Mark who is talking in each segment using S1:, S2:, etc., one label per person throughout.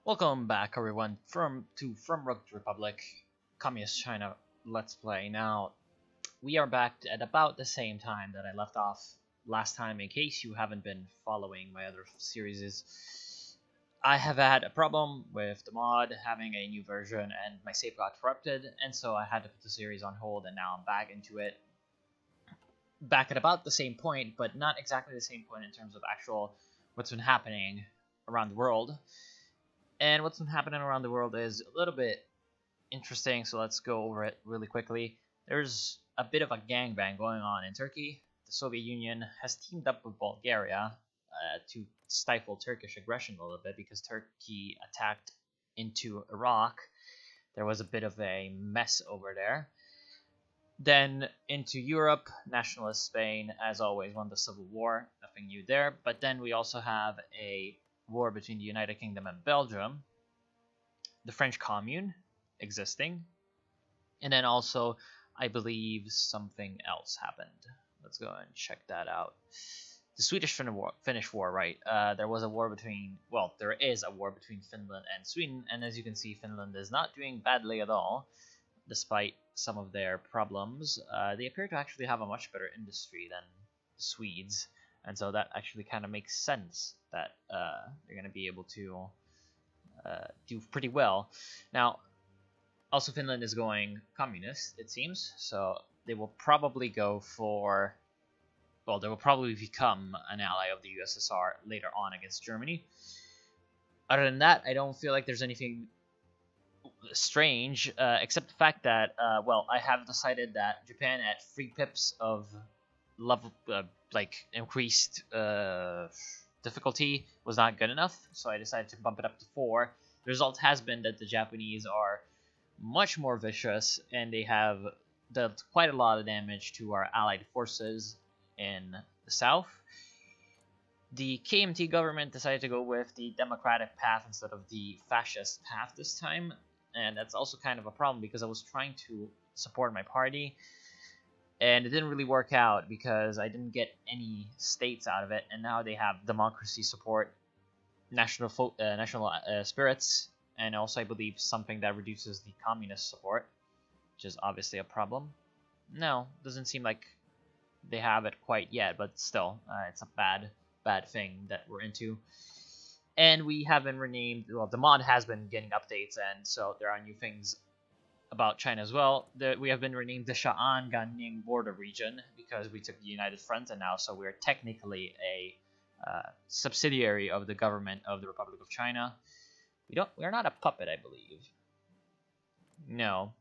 S1: Welcome back, everyone, from Rogue Republic, Communist China Let's Play. Now, we are back at about the same time that I left off last time. In case you haven't been following my other series, I have had a problem with the mod having a new version, and my save got corrupted, and so I had to put the series on hold, and now I'm back into it. Back at about the same point, but not exactly the same point in terms of actual what's been happening around the world. And what's been happening around the world is a little bit interesting, so let's go over it really quickly. There's a bit of a gangbang going on in Turkey. The Soviet Union has teamed up with Bulgaria to stifle Turkish aggression a little bit because Turkey attacked into Iraq. There was a bit of a mess over there. Then into Europe, nationalist Spain, as always, won the Civil War. Nothing new there. But then we also have a war between the United Kingdom and Belgium, the French Commune existing, and then also I believe something else happened. Let's go and check that out. The Swedish-Finnish War, right? There was a war between, well, there is a war between Finland and Sweden, and as you can see, Finland is not doing badly at all, despite some of their problems. They appear to actually have a much better industry than the Swedes. And so that actually kind of makes sense that they're going to be able to do pretty well. Now, also Finland is going communist, it seems. So they will probably go for, well, they will probably become an ally of the USSR later on against Germany. Other than that, I don't feel like there's anything strange, except the fact that, well, I have decided that Japan at 3 pips of level, like increased difficulty was not good enough, so I decided to bump it up to 4. The result has been that the Japanese are much more vicious, and they have dealt quite a lot of damage to our allied forces in the south. The KMT government decided to go with the democratic path instead of the fascist path this time, and that's also kind of a problem because I was trying to support my party, and it didn't really work out because I didn't get any states out of it, and now they have democracy support, national spirits, and also I believe something that reduces the communist support, which is obviously a problem. No, doesn't seem like they have it quite yet, but still, it's a bad thing that we're into. And we have been renamed, well, the mod has been getting updates, and so there are new things about China as well. We have been renamed the Sha'an-Ganning border region because we took the United Front, and now so we're technically a subsidiary of the government of the Republic of China. We're not a puppet, I believe. No.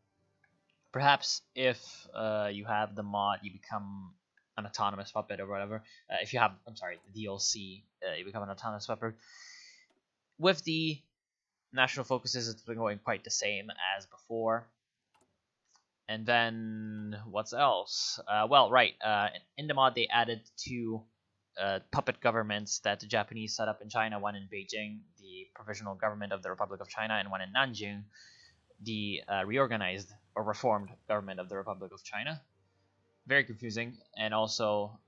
S1: Perhaps if you have the mod, you become an autonomous puppet or whatever. If you have, I'm sorry, the DLC, you become an autonomous puppet. With the national focuses, it's been going quite the same as before. And then, what's else? Well, right, in the mod they added 2 puppet governments that the Japanese set up in China, one in Beijing, the Provisional Government of the Republic of China, and one in Nanjing, the reorganized or reformed government of the Republic of China. Very confusing, and also,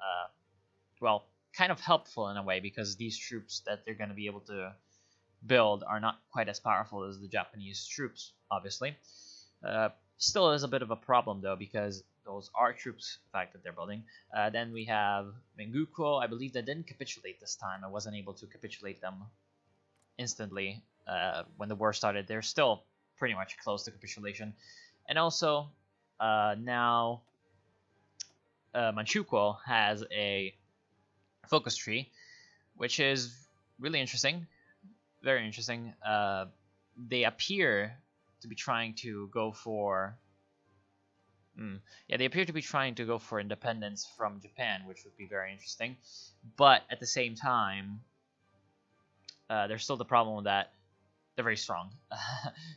S1: well, kind of helpful in a way, because these troops that they're going to be able to build are not quite as powerful as the Japanese troops, obviously. Still is a bit of a problem, though, because those are troops, in fact, that they're building. Then we have Menguko. I believe they didn't capitulate this time. I wasn't able to capitulate them instantly when the war started. They're still pretty much close to capitulation. And also, now Manchukuo has a focus tree, which is really interesting. Very interesting. They appear to be trying to go for they appear to be trying to go for independence from Japan, which would be very interesting. But at the same time, there's still the problem that they're very strong.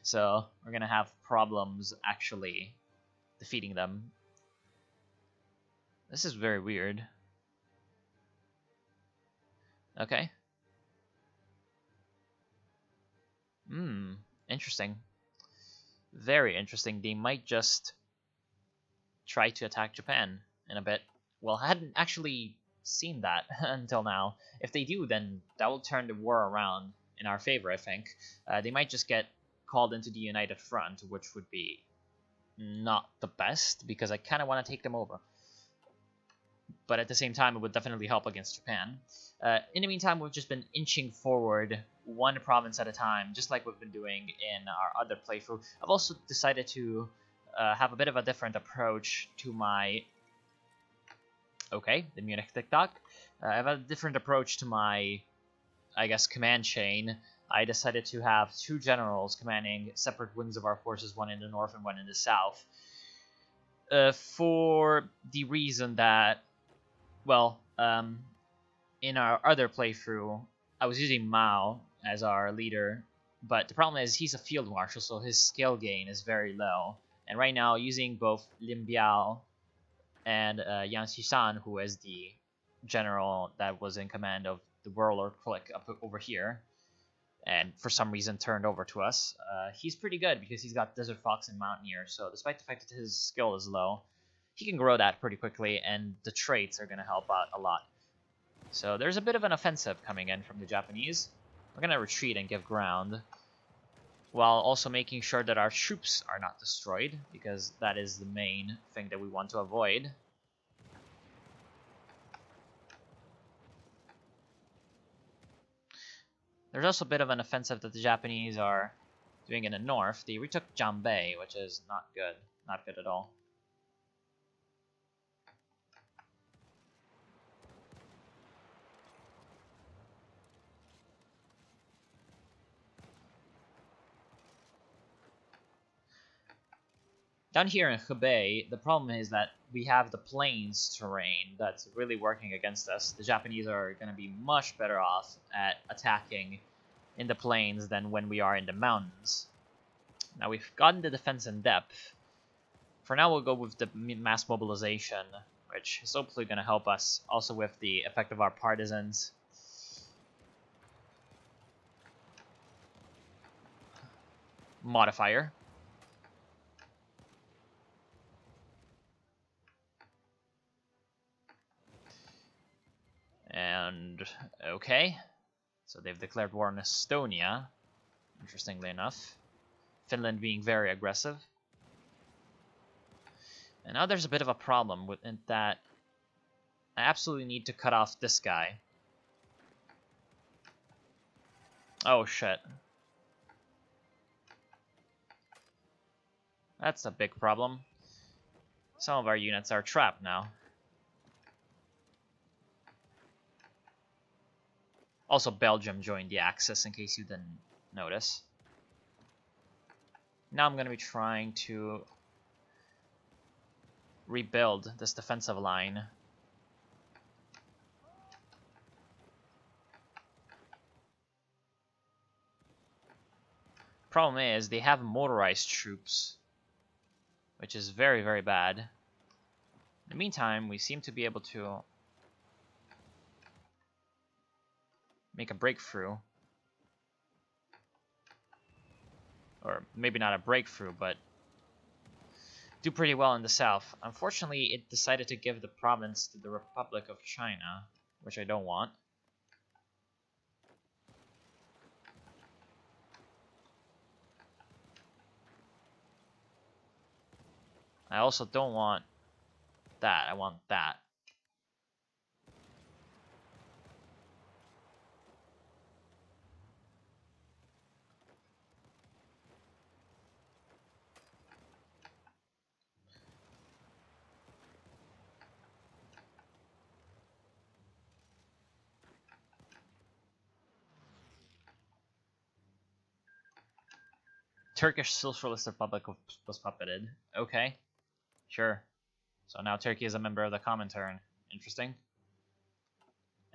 S1: So we're gonna have problems actually defeating them. This is very weird. Okay. Interesting. Very interesting. They might just try to attack Japan in a bit. Well, I hadn't actually seen that until now. If they do, then that will turn the war around in our favor, I think. They might just get called into the United Front, which would be not the best, because I kind of want to take them over. But at the same time, it would definitely help against Japan. In the meantime, we've just been inching forward one province at a time, just like we've been doing in our other playthrough. I've also decided to have a bit of a different approach to my... Okay, the Munich TikTok. I have a different approach to my, I guess, command chain. I decided to have two generals commanding separate wings of our forces, one in the north and one in the south. For the reason that, well, in our other playthrough, I was using Mao as our leader, but the problem is he's a field marshal, so his skill gain is very low. And right now, using both Lin Biao and Yang Xishan, who is the general that was in command of the warlord clique up over here, and for some reason turned over to us, he's pretty good because he's got Desert Fox and Mountaineer, so despite the fact that his skill is low, he can grow that pretty quickly, and the traits are going to help out a lot. So there's a bit of an offensive coming in from the Japanese. We're going to retreat and give ground, while also making sure that our troops are not destroyed, because that is the main thing that we want to avoid. There's also a bit of an offensive that the Japanese are doing in the north. They retook Jambei, which is not good. Not good at all. Down here in Hebei, the problem is that we have the plains terrain that's really working against us. The Japanese are going to be much better off at attacking in the plains than when we are in the mountains. Now we've gotten the defense in depth. For now, we'll go with the mass mobilization, which is hopefully going to help us also with the effect of our partisans. Modifier. And okay, so they've declared war on Estonia, interestingly enough. Finland being very aggressive. And now there's a bit of a problem with that I absolutely need to cut off this guy. Oh shit. That's a big problem. Some of our units are trapped now. Also, Belgium joined the Axis, in case you didn't notice. Now I'm going to be trying to rebuild this defensive line. Problem is, they have motorized troops, which is very, very bad. In the meantime, we seem to be able to make a breakthrough. Or maybe not a breakthrough, but do pretty well in the south. Unfortunately, it decided to give the province to the Republic of China, which I don't want. I also don't want that. I want that. Turkish Socialist Republic was puppeted. Okay, sure. So now Turkey is a member of the Comintern. Interesting.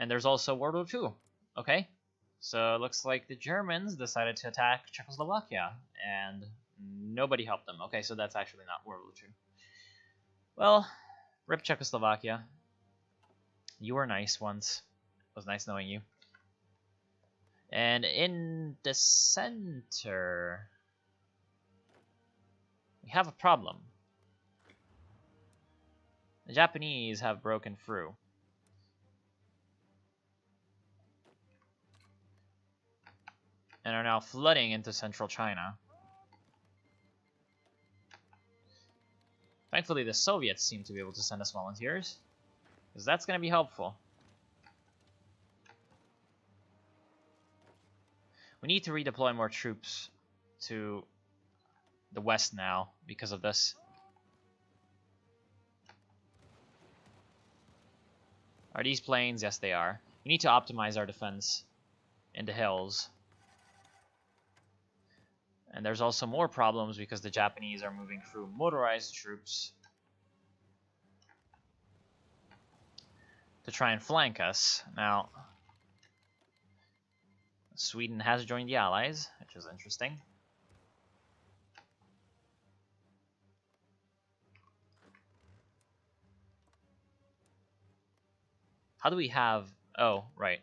S1: And there's also World War II. Okay, so it looks like the Germans decided to attack Czechoslovakia, and nobody helped them. Okay, so that's actually not World War II. Well, rip Czechoslovakia. You were nice once. It was nice knowing you. And in the center, we have a problem. The Japanese have broken through. and are now flooding into central China. Thankfully, the Soviets seem to be able to send us volunteers, because that's going to be helpful. We need to redeploy more troops to the west now because of this. Are these planes? Yes, they are. We need to optimize our defense in the hills. And there's also more problems because the Japanese are moving through motorized troops to try and flank us. Now, Sweden has joined the Allies, which is interesting. How do we have... Oh, right.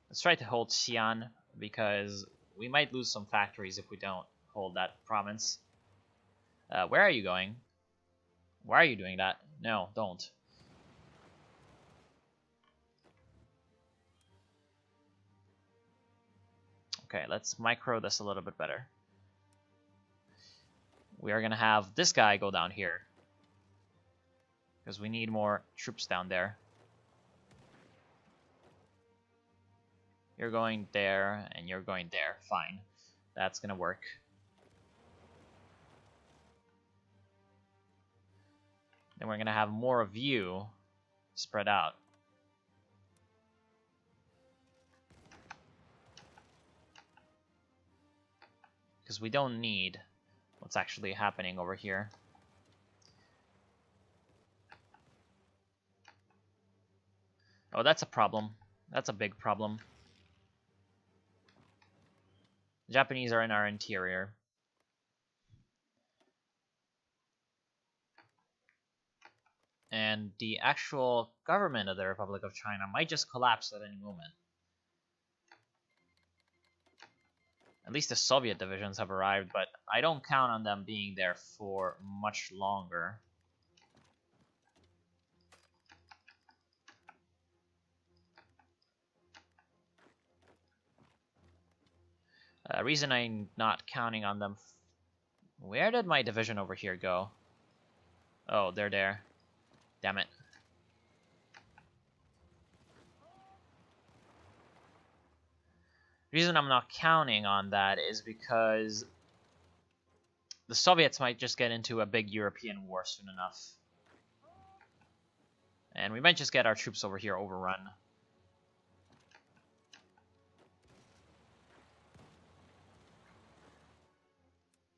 S1: Let's try to hold Xi'an, because we might lose some factories if we don't hold that province. Where are you going? Why are you doing that? No, don't. Okay, let's micro this a little bit better. We are going to have this guy go down here, because we need more troops down there. You're going there, and you're going there. Fine. That's going to work. Then we're going to have more of you spread out. Because we don't need what's actually happening over here. Oh, that's a problem. That's a big problem. The Japanese are in our interior. And the actual government of the Republic of China might just collapse at any moment. At least the Soviet divisions have arrived, but I don't count on them being there for much longer. Reason I'm not counting on them... Where did my division over here go? Oh, they're there. Damn it. The reason I'm not counting on that is because the Soviets might just get into a big European war soon enough. And we might just get our troops over here overrun.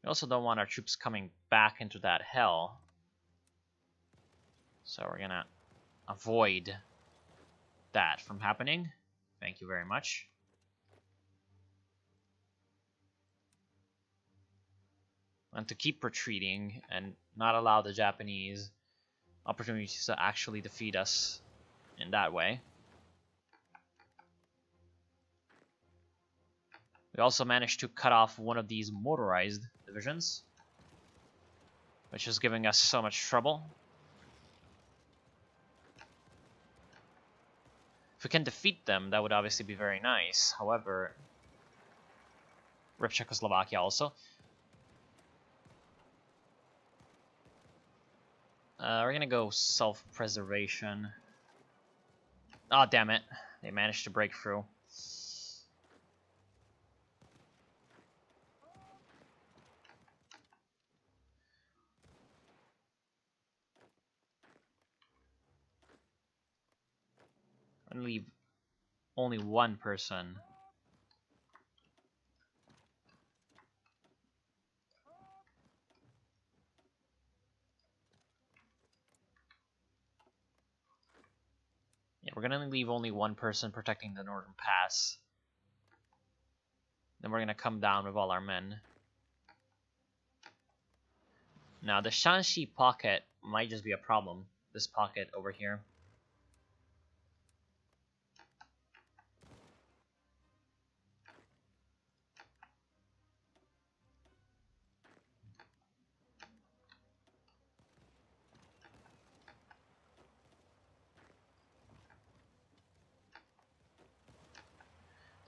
S1: We also don't want our troops coming back into that hell. So we're gonna avoid that from happening. Thank you very much. And to keep retreating and not allow the Japanese opportunities to actually defeat us in that way. We also managed to cut off one of these motorized divisions, which is giving us so much trouble. If we can defeat them, that would obviously be very nice. However, rip Czechoslovakia also. We're gonna go self-preservation. Oh, damn it. They managed to break through. I'm gonna leave only one person. Yeah, we're gonna leave only one person protecting the northern pass. Then we're gonna come down with all our men. Now the Shanxi pocket might just be a problem. This pocket over here.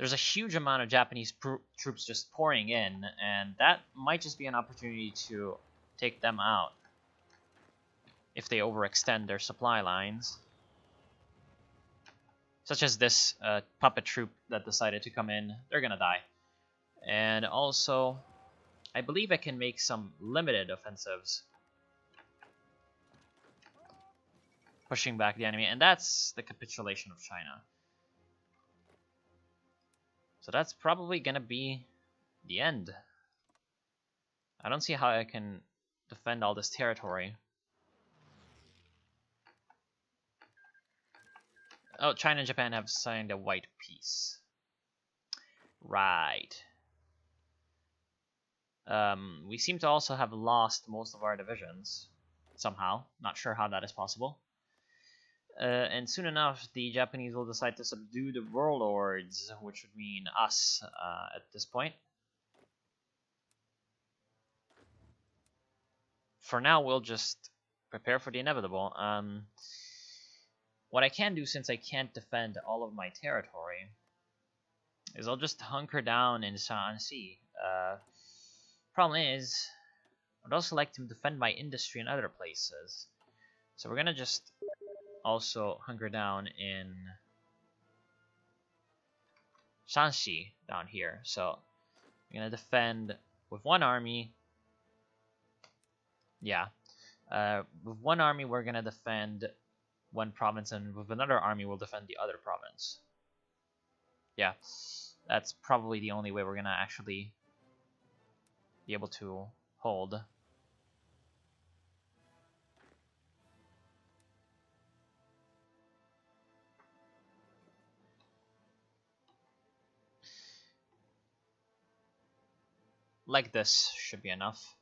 S1: There's a huge amount of Japanese troops just pouring in, and that might just be an opportunity to take them out if they overextend their supply lines. Such as this puppet troop that decided to come in. They're gonna die. And also, I believe I can make some limited offensives, pushing back the enemy, and that's the capitulation of China. So that's probably gonna be the end. I don't see how I can defend all this territory. Oh, China and Japan have signed a white peace. Right. We seem to also have lost most of our divisions somehow. Not sure how that is possible. And soon enough, the Japanese will decide to subdue the warlords, which would mean us at this point. For now, we'll just prepare for the inevitable. What I can do, since I can't defend all of my territory, is I'll just hunker down in Shaanxi. Problem is, I'd also like to defend my industry in other places. So we're gonna just also hunker down in Shaanxi down here. So we're gonna defend with one army. Yeah. With one army we're gonna defend one province, and with another army we'll defend the other province. Yeah. That's probably the only way we're gonna actually be able to hold. Like this should be enough.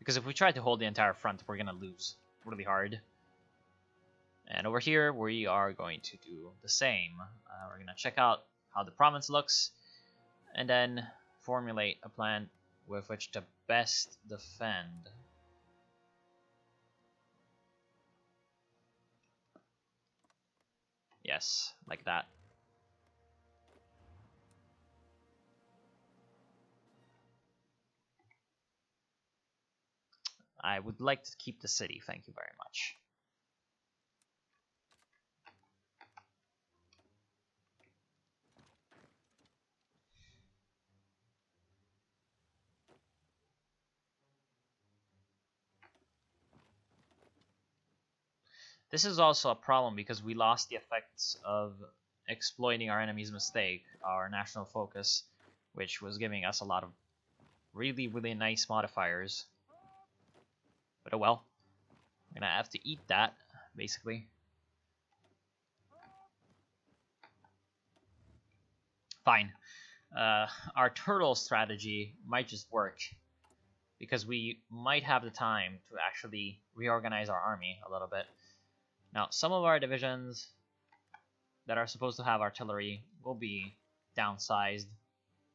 S1: Because if we try to hold the entire front, we're gonna lose really hard. And over here, we are going to do the same. We're gonna check out how the province looks, and then formulate a plan with which to best defend. Yes, like that. I would like to keep the city, thank you very much. This is also a problem because we lost the effects of exploiting our enemy's mistake, our national focus, which was giving us a lot of really, really nice modifiers. But oh well. I'm gonna have to eat that, basically. Fine. Our turtle strategy might just work, because we might have the time to actually reorganize our army a little bit. Now, some of our divisions that are supposed to have artillery will be downsized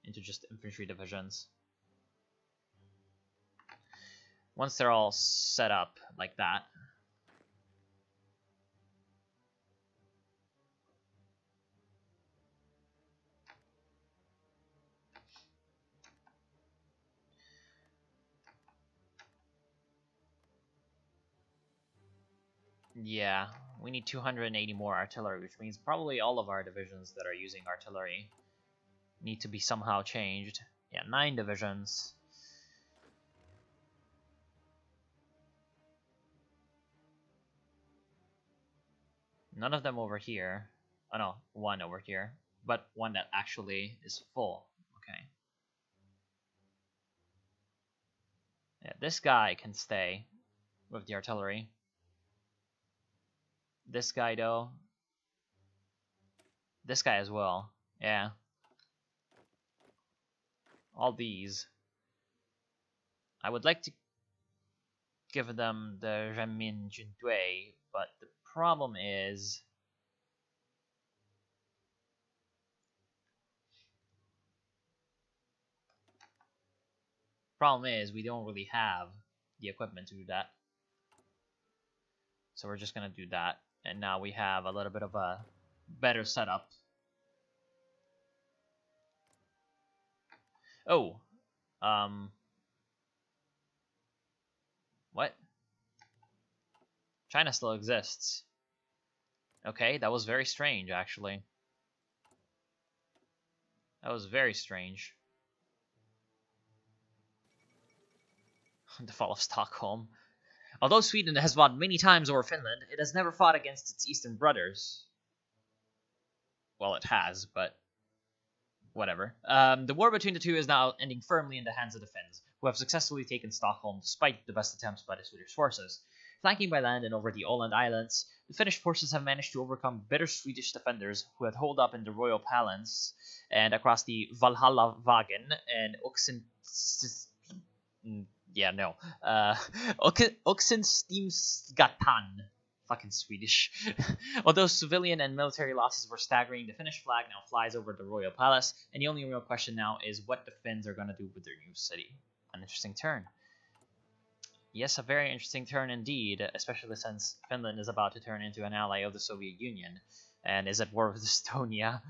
S1: into just infantry divisions. Once they're all set up like that. Yeah, we need 280 more artillery, which means probably all of our divisions that are using artillery need to be somehow changed. Yeah, 9 divisions. None of them over here. Oh no, one over here. But one that actually is full. Okay. Yeah, this guy can stay with the artillery. This guy though. This guy as well. Yeah. All these. I would like to give them the Renmin Juntui, but the problem is... we don't really have the equipment to do that. So we're just gonna do that. And now we have a little bit of a better setup. Oh. What? China still exists. Okay, that was very strange, actually. That was very strange. The fall of Stockholm. Although Sweden has fought many times over Finland, it has never fought against its eastern brothers. Well, it has, but whatever. The war between the two is now ending firmly in the hands of the Finns, who have successfully taken Stockholm despite the best attempts by the Swedish forces. Flanking by land and over the Åland Islands, the Finnish forces have managed to overcome bitter Swedish defenders who had holed up in the royal palace and across the Valhalla Vagen and Oxenstiernsgatan. Fucking Swedish. Although civilian and military losses were staggering, the Finnish flag now flies over the royal palace, and the only real question now is what the Finns are going to do with their new city. An interesting turn. Yes, a very interesting turn indeed, especially since Finland is about to turn into an ally of the Soviet Union and is at war with Estonia.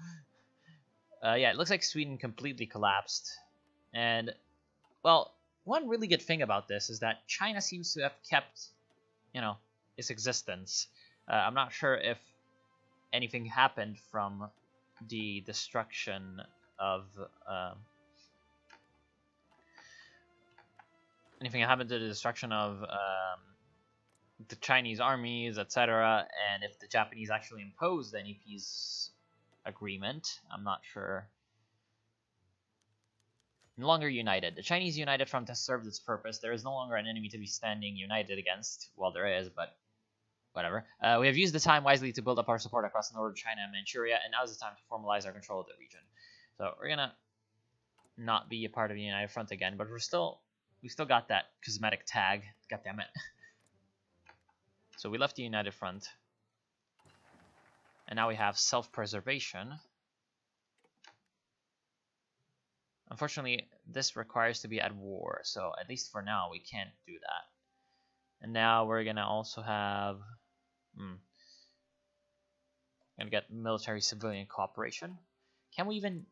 S1: Yeah, it looks like Sweden completely collapsed. And, well, one really good thing about this is that China seems to have kept, its existence. I'm not sure if anything happened from the destruction of... anything happened to the destruction of the Chinese armies, etc., and if the Japanese actually imposed any peace agreement. I'm not sure. No longer united. The Chinese United Front has served its purpose. There is no longer an enemy to be standing united against. Well, there is, but whatever. We have used the time wisely to build up our support across northern China and Manchuria, and now is the time to formalize our control of the region. So we're gonna not be a part of the United Front again, but we still got that cosmetic tag. God damn it. So we left the United Front, and now we have self-preservation. Unfortunately, this requires to be at war, so at least for now, we can't do that. And now we're gonna also have... gonna get military-civilian cooperation. Can we even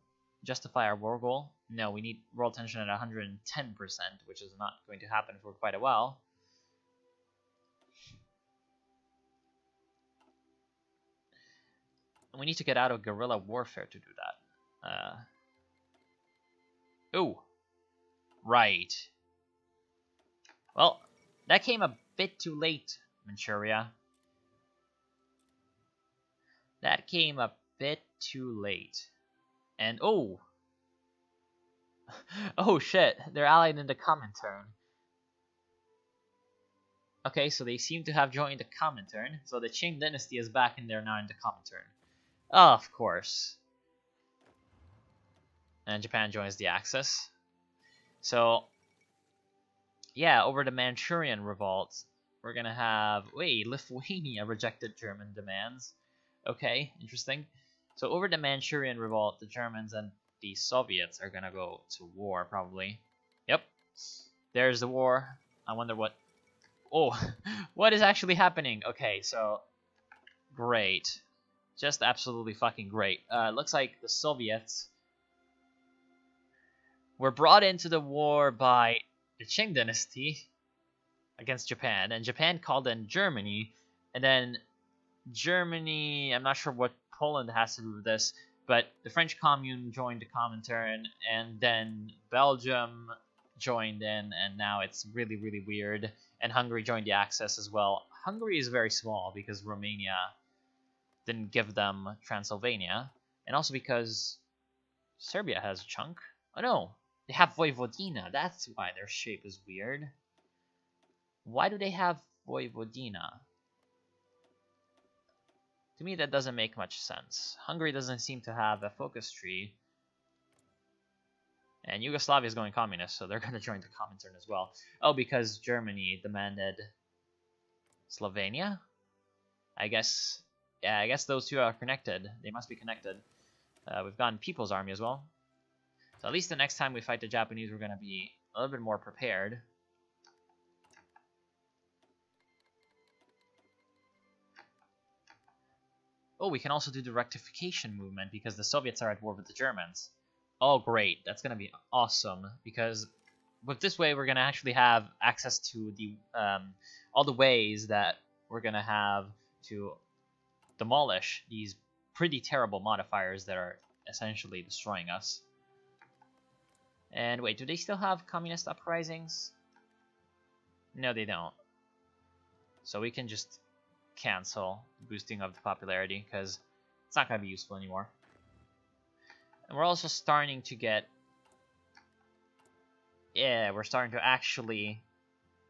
S1: justify our war goal? No, we need world tension at 110%, which is not going to happen for quite a while. We need to get out of guerrilla warfare to do that. Oh, right. Well, that came a bit too late, Manchuria. That came a bit too late. And oh! Oh shit, they're allied in the Comintern. Okay, so they seem to have joined the Comintern. So the Qing dynasty is back in there now in the Comintern. Oh, of course. And Japan joins the Axis. So, yeah, over the Manchurian revolt, we're gonna have... Wait, Lithuania rejected German demands. Okay, interesting. So over the Manchurian revolt, the Germans and the Soviets are gonna go to war, probably. Yep. There's the war. I wonder what... Oh, what is actually happening? Okay, so... Great. Just absolutely fucking great. Looks like the Soviets were brought into the war by the Qing dynasty against Japan, and Japan called in Germany, and then Germany, I'm not sure what Poland has to do with this, but the French Commune joined the Comintern, and then Belgium joined in, and now it's really, really weird, and Hungary joined the Axis as well. Hungary is very small because Romania didn't give them Transylvania, and also because Serbia has a chunk. Oh no, they have Vojvodina. That's why their shape is weird. Why do they have Vojvodina? To me, that doesn't make much sense. Hungary doesn't seem to have a focus tree. And Yugoslavia is going communist, so they're going to join the Comintern as well. Oh, because Germany demanded Slovenia? I guess, yeah, I guess those two are connected. They must be connected. We've gotten People's Army as well. So at least the next time we fight the Japanese, we're going to be a little bit more prepared. Oh, we can also do the rectification movement because the Soviets are at war with the Germans. Oh, great. That's going to be awesome because with this way, we're going to actually have access to the all the ways that we're going to have to demolish these pretty terrible modifiers that are essentially destroying us. And wait, do they still have communist uprisings? No, they don't. So we can just cancel boosting of the popularity because it's not going to be useful anymore. And we're also starting to get... Yeah, we're starting to actually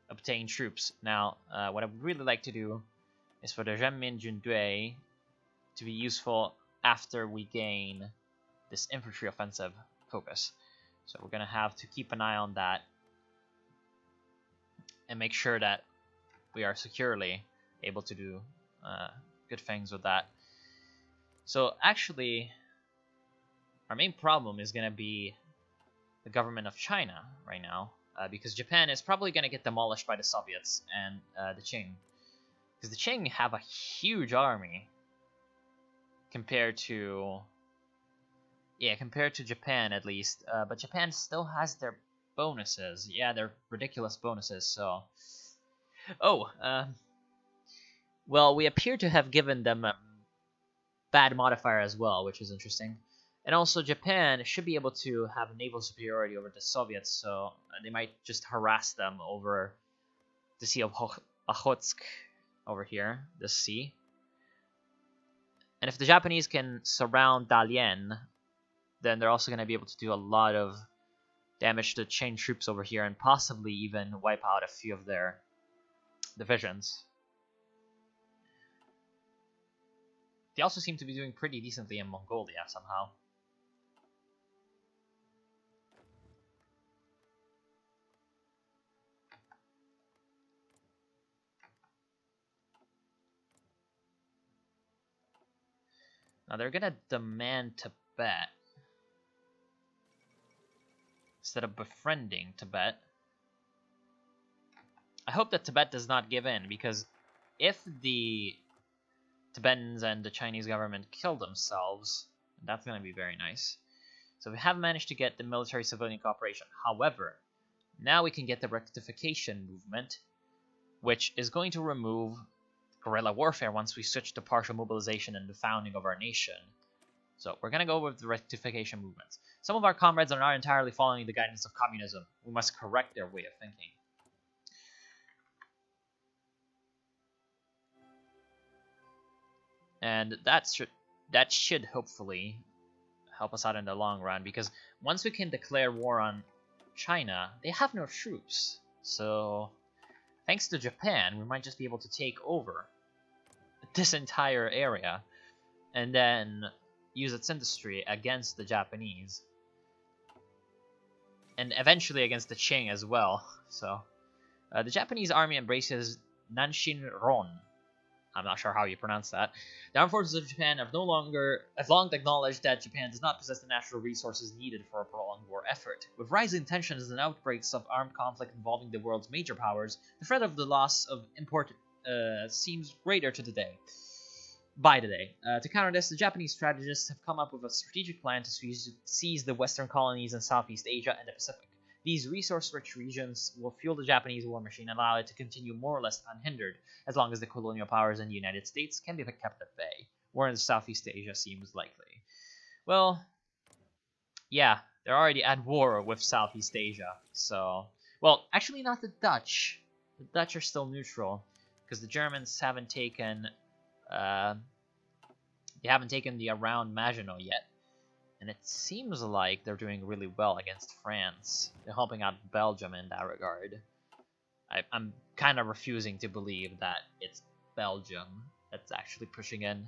S1: obtain troops. Now, what I would really like to do is for the Renmin Jundui to be useful after we gain this infantry offensive focus. So we're going to have to keep an eye on that and make sure that we are securely able to do good things with that. So actually, our main problem is going to be the government of China right now, because Japan is probably going to get demolished by the Soviets and the Qing. Because the Qing have a huge army compared to... Yeah, compared to Japan at least. But Japan still has their bonuses. Yeah, they're ridiculous bonuses, so... Oh, well, we appear to have given them a bad modifier as well, which is interesting. And also, Japan should be able to have naval superiority over the Soviets, so they might just harass them over the Sea of Okhotsk over here, the sea. And if the Japanese can surround Dalian, then they're also going to be able to do a lot of damage to Qing troops over here and possibly even wipe out a few of their divisions. They also seem to be doing pretty decently in Mongolia somehow. Now they're gonna demand Tibet instead of befriending Tibet. I hope that Tibet does not give in, because if the Tibetans and the Chinese government kill themselves, that's going to be very nice. So we have managed to get the military-civilian cooperation. However, now we can get the rectification movement, which is going to remove guerrilla warfare once we switch to partial mobilization and the founding of our nation. So we're going to go with the rectification movements. Some of our comrades are not entirely following the guidance of communism. We must correct their way of thinking. And that should hopefully help us out in the long run, because once we can declare war on China, they have no troops. So thanks to Japan, we might just be able to take over this entire area and then use its industry against the Japanese. And eventually against the Qing as well. So the Japanese army embraces Nanshin-ron. I'm not sure how you pronounce that. The armed forces of Japan have long acknowledged that Japan does not possess the natural resources needed for a prolonged war effort. With rising tensions and outbreaks of armed conflict involving the world's major powers, the threat of the loss of import seems greater by the day. To counter this, the Japanese strategists have come up with a strategic plan to seize the western colonies in Southeast Asia and the Pacific. These resource-rich regions will fuel the Japanese war machine and allow it to continue more or less unhindered, as long as the colonial powers in the United States can be kept at bay. War in Southeast Asia seems likely. Well, yeah, they're already at war with Southeast Asia, so... Well, actually not the Dutch. The Dutch are still neutral, because the Germans haven't taken... they haven't taken the around Maginot yet. And it seems like they're doing really well against France. They're helping out Belgium in that regard. I'm kind of refusing to believe that it's Belgium that's actually pushing in.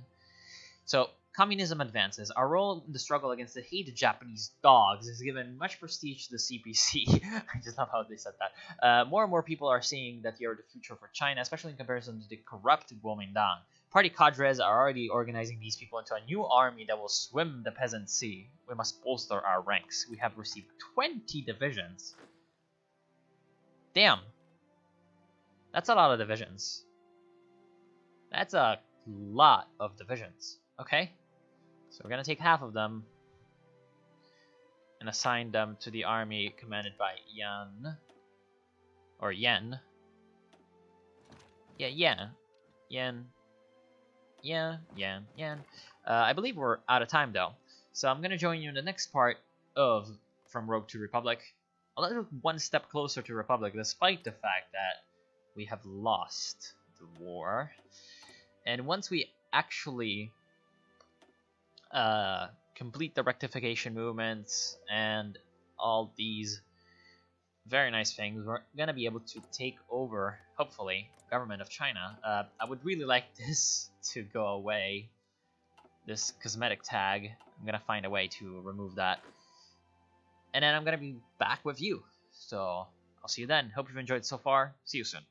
S1: So, communism advances. Our role in the struggle against the hated Japanese dogs is given much prestige to the CPC. I just love how they said that. More and more people are seeing that you're the future for China, especially in comparison to the corrupt Kuomintang. Party cadres are already organizing these people into a new army that will swim the peasant sea. We must bolster our ranks. We have received 20 divisions. Damn. That's a lot of divisions. That's a lot of divisions. Okay. So we're going to take half of them and assign them to the army commanded by Yan. Or Yen. Yeah, Yen. Yen. Yeah. I believe we're out of time though. So I'm going to join you in the next part of From Rogue to Republic. A little one step closer to Republic, despite the fact that we have lost the war. And once we actually complete the rectification movements and all these very nice things, we're gonna be able to take over, hopefully, government of China. I would really like this to go away, this cosmetic tag. I'm gonna find a way to remove that, and then I'm gonna be back with you. So I'll see you then. Hope you've enjoyed so far. See you soon.